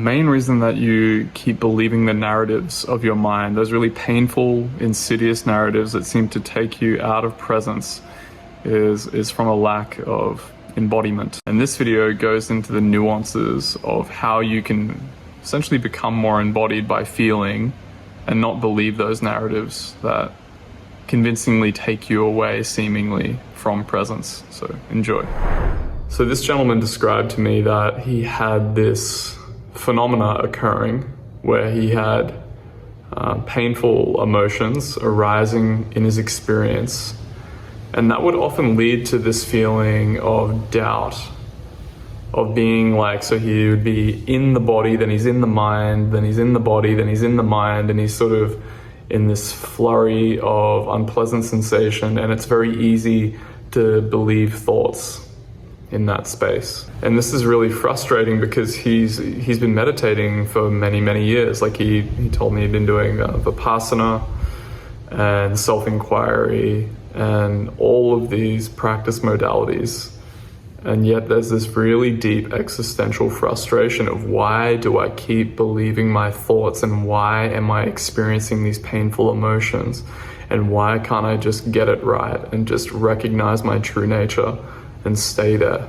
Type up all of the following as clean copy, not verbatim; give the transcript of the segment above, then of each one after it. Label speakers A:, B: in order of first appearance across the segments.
A: main reason that you keep believing the narratives of your mind, those really painful, insidious narratives that seem to take you out of presence, is from a lack of embodiment. And this video goes into the nuances of how you can essentially become more embodied by feeling and not believe those narratives that convincingly take you away, seemingly, from presence. So enjoy. So this gentleman described to me that he had this phenomena occurring where he had painful emotions arising in his experience, and that would often lead to this feeling of doubt, of being like, so he would be in the body, then he's in the mind, then he's in the body, then he's in the mind, and he's sort of in this flurry of unpleasant sensation, and it's very easy to believe thoughts in that space. And this is really frustrating because he's been meditating for many years. Like he told me he'd been doing Vipassana and self-inquiry and all of these practice modalities. And yet there's this really deep existential frustration of, why do I keep believing my thoughts, and why am I experiencing these painful emotions, and why can't I just get it right and just recognize my true nature and stay there?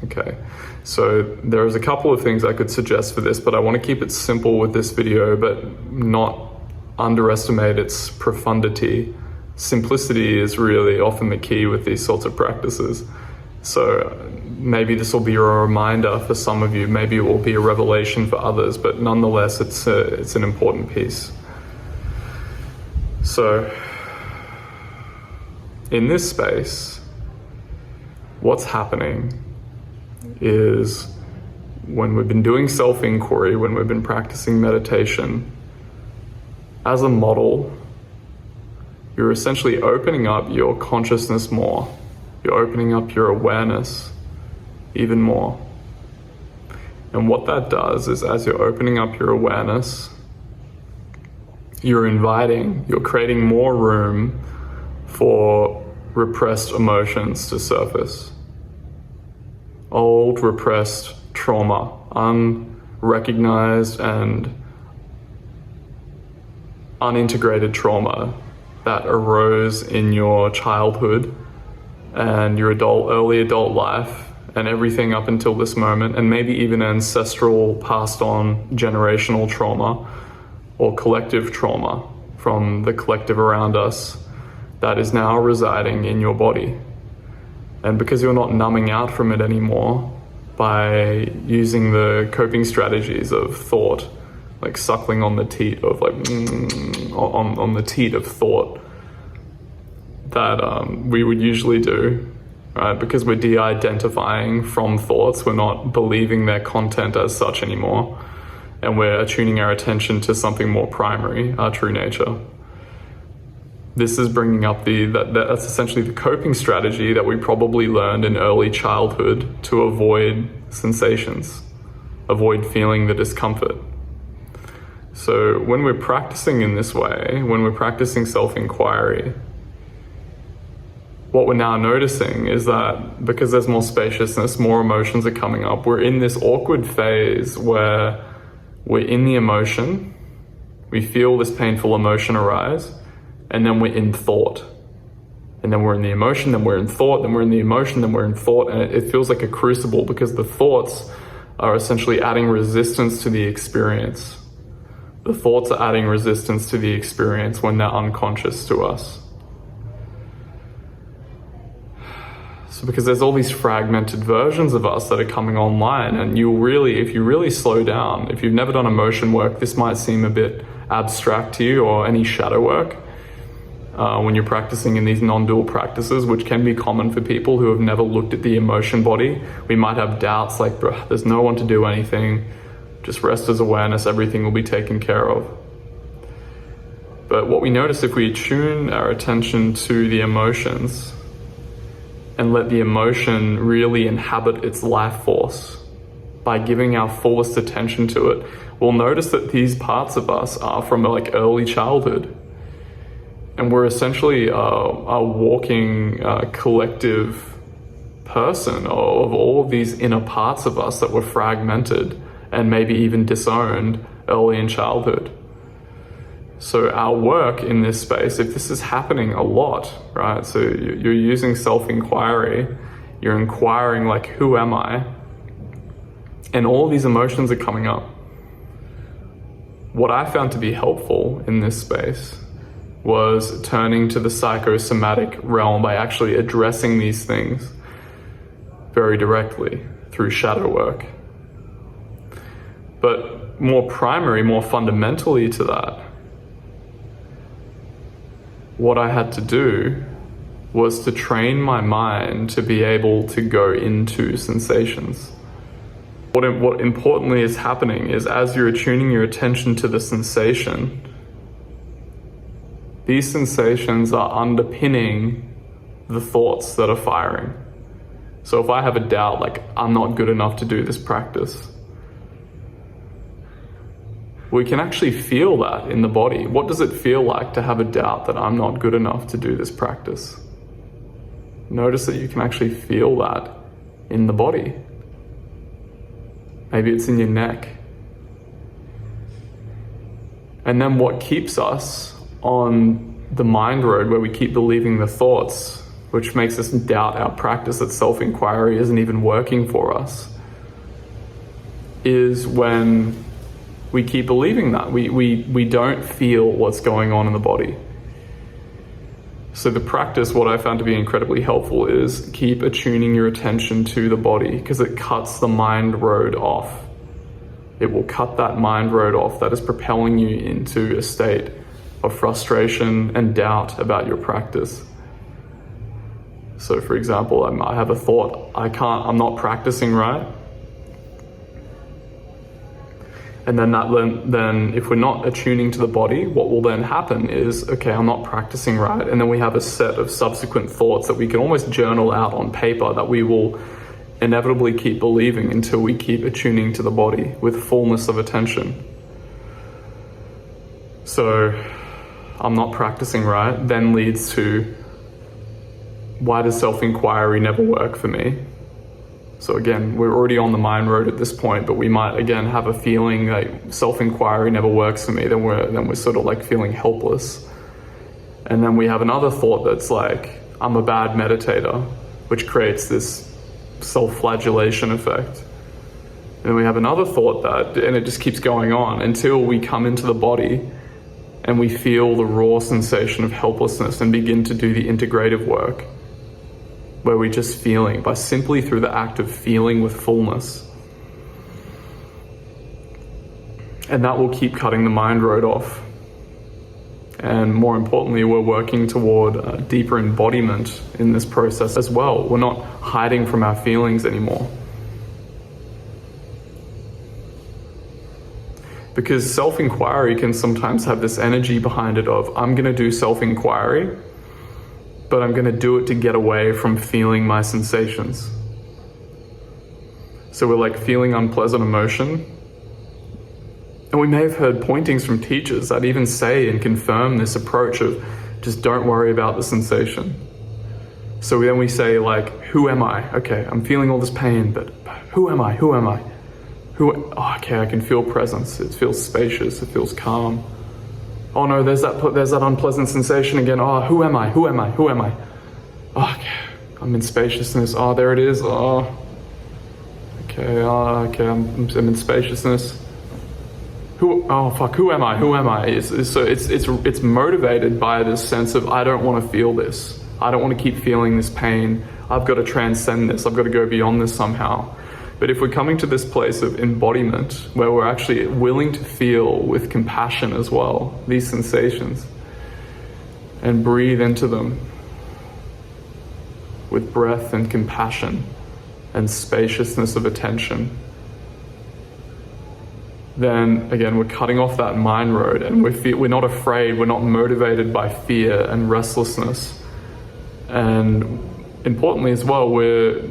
A: Okay, so there's a couple of things I could suggest for this, but I want to keep it simple with this video, but not underestimate its profundity. Simplicity is really often the key with these sorts of practices. So maybe this will be a reminder for some of you, maybe it will be a revelation for others, but nonetheless it's an important piece. So in this space, what's happening is, when we've been doing self-inquiry, when we've been practicing meditation, as a model, you're essentially opening up your consciousness more. You're opening up your awareness even more. And what that does is, as you're opening up your awareness, you're creating more room for repressed emotions to surface. Old repressed trauma, unrecognized and unintegrated trauma that arose in your childhood and your early adult life and everything up until this moment, and maybe even ancestral, passed on generational trauma or collective trauma from the collective around us that is now residing in your body. And because you're not numbing out from it anymore by using the coping strategies of thought, like suckling on the teat of on the teat of thought that we would usually do, right? Because we're de-identifying from thoughts, we're not believing their content as such anymore, and we're attuning our attention to something more primary, our true nature. This is bringing up that's essentially the coping strategy that we probably learned in early childhood to avoid sensations, avoid feeling the discomfort. So when we're practicing in this way, when we're practicing self-inquiry, what we're now noticing is that because there's more spaciousness, more emotions are coming up, we're in this awkward phase where we're in the emotion, we feel this painful emotion arise, and then we're in thought. And then we're in the emotion, then we're in thought, then we're in the emotion, then we're in thought, and it feels like a crucible because the thoughts are essentially adding resistance to the experience. The thoughts are adding resistance to the experience when they're unconscious to us. So because there's all these fragmented versions of us that are coming online, and if you really slow down, if you've never done emotion work, this might seem a bit abstract to you, or any shadow work. When you're practicing in these non-dual practices, which can be common for people who have never looked at the emotion body, we might have doubts like, there's no one to do anything, just rest as awareness, everything will be taken care of. But what we notice, if we tune our attention to the emotions and let the emotion really inhabit its life force by giving our fullest attention to it, we'll notice that these parts of us are from early childhood. And we're essentially a walking collective person of all of these inner parts of us that were fragmented and maybe even disowned early in childhood. So our work in this space, if this is happening a lot, right? So you're using self-inquiry, you're inquiring like, who am I? And all these emotions are coming up. What I found to be helpful in this space was turning to the psychosomatic realm by actually addressing these things very directly through shadow work. But more primary, more fundamentally to that, what I had to do was to train my mind to be able to go into sensations. What importantly is happening is, as you're attuning your attention to the sensation, these sensations are underpinning the thoughts that are firing. So if I have a doubt, like, I'm not good enough to do this practice, we can actually feel that in the body. What does it feel like to have a doubt that I'm not good enough to do this practice? Notice that you can actually feel that in the body. Maybe it's in your neck. And then what keeps us on the mind road, where we keep believing the thoughts, which makes us doubt our practice, that self-inquiry isn't even working for us, is when we keep believing that. We don't feel what's going on in the body. So the practice, what I found to be incredibly helpful, is keep attuning your attention to the body, because it cuts the mind road off. It will cut that mind road off that is propelling you into a state of frustration and doubt about your practice. So for example, I have a thought, I'm not practicing right. And then if we're not attuning to the body, what will then happen is, okay, I'm not practicing right. And then we have a set of subsequent thoughts that we can almost journal out on paper that we will inevitably keep believing until we keep attuning to the body with fullness of attention. So I'm not practicing right then leads to, why does self-inquiry never work for me? So again, we're already on the mind road at this point, but we might again have a feeling like self-inquiry never works for me. Then we're sort of like feeling helpless. And then we have another thought that's like, I'm a bad meditator, which creates this self-flagellation effect. And then we have another thought and it just keeps going on until we come into the body and we feel the raw sensation of helplessness and begin to do the integrative work, where we're just feeling, by simply through the act of feeling with fullness. And that will keep cutting the mind road off. And more importantly, we're working toward deeper embodiment in this process as well. We're not hiding from our feelings anymore. Because self-inquiry can sometimes have this energy behind it of, I'm going to do self-inquiry, but I'm going to do it to get away from feeling my sensations. So we're like feeling unpleasant emotion. And we may have heard pointings from teachers that even say and confirm this approach of just don't worry about the sensation. So then we say like, who am I? Okay, I'm feeling all this pain, but who am I? Who am I? Okay, I can feel presence. It feels spacious. It feels calm. Oh no, there's that unpleasant sensation again. Oh, who am I? Who am I? Who am I? Oh, okay, I'm in spaciousness. Oh, there it is. Oh, okay. I'm in spaciousness. Oh fuck, who am I? Who am I? So it's motivated by this sense of, I don't want to feel this. I don't want to keep feeling this pain. I've got to transcend this. I've got to go beyond this somehow. But if we're coming to this place of embodiment, where we're actually willing to feel with compassion as well, these sensations, and breathe into them with breath and compassion and spaciousness of attention, then again, we're cutting off that mind road, and we're not afraid, we're not motivated by fear and restlessness. And importantly as well, we're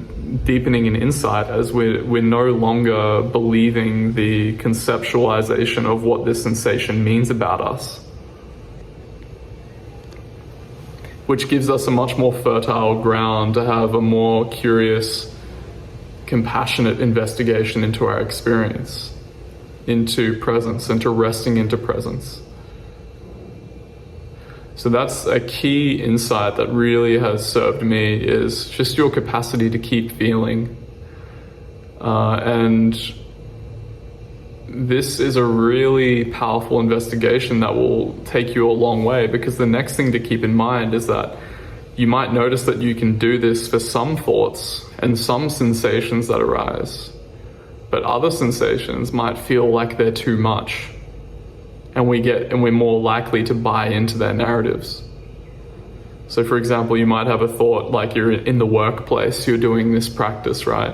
A: deepening in insight, as we're no longer believing the conceptualization of what this sensation means about us, which gives us a much more fertile ground to have a more curious, compassionate investigation into our experience. into presence, into resting into presence. So that's a key insight that really has served me, is just your capacity to keep feeling. And this is a really powerful investigation that will take you a long way, because the next thing to keep in mind is that you might notice that you can do this for some thoughts and some sensations that arise, but other sensations might feel like they're too much. And we're more likely to buy into their narratives. So for example, you might have a thought like you're in the workplace, you're doing this practice, right?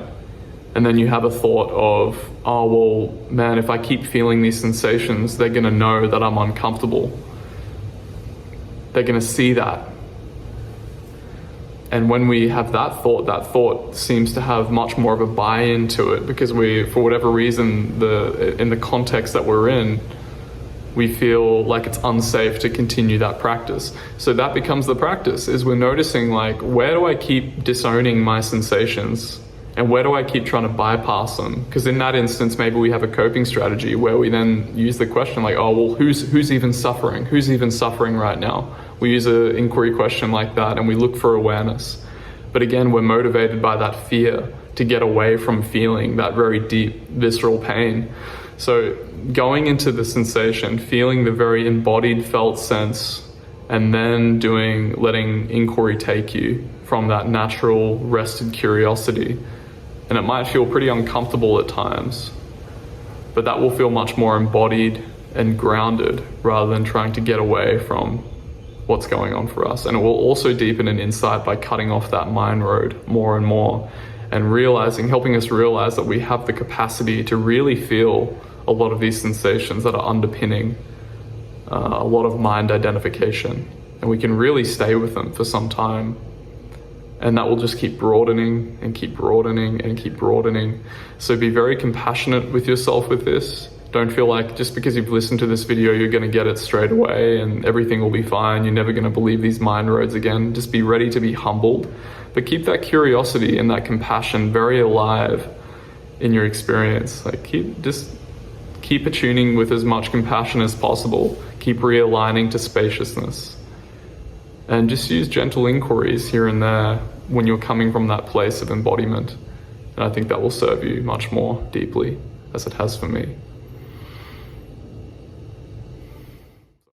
A: And then you have a thought of, oh, well, man, if I keep feeling these sensations, they're gonna know that I'm uncomfortable. They're gonna see that. And when we have that thought seems to have much more of a buy-in to it, because we, for whatever reason, in the context that we're in, we feel like it's unsafe to continue that practice. So that becomes the practice, is we're noticing, like, where do I keep disowning my sensations? And where do I keep trying to bypass them? Because in that instance, maybe we have a coping strategy where we then use the question like, oh, well, who's even suffering? Who's even suffering right now? We use an inquiry question like that, and we look for awareness. But again, we're motivated by that fear to get away from feeling that very deep, visceral pain. So going into the sensation, feeling the very embodied felt sense, and then letting inquiry take you from that natural rested curiosity. And it might feel pretty uncomfortable at times, but that will feel much more embodied and grounded rather than trying to get away from what's going on for us. And it will also deepen an insight by cutting off that mind road more and more, and helping us realize that we have the capacity to really feel a lot of these sensations that are underpinning a lot of mind identification. And we can really stay with them for some time. And that will just keep broadening and keep broadening and keep broadening. So be very compassionate with yourself with this. Don't feel like just because you've listened to this video, you're going to get it straight away and everything will be fine. You're never going to believe these mind roads again. Just be ready to be humbled. But keep that curiosity and that compassion very alive in your experience. Like keep attuning with as much compassion as possible. Keep realigning to spaciousness. And just use gentle inquiries here and there when you're coming from that place of embodiment. And I think that will serve you much more deeply, as it has for me.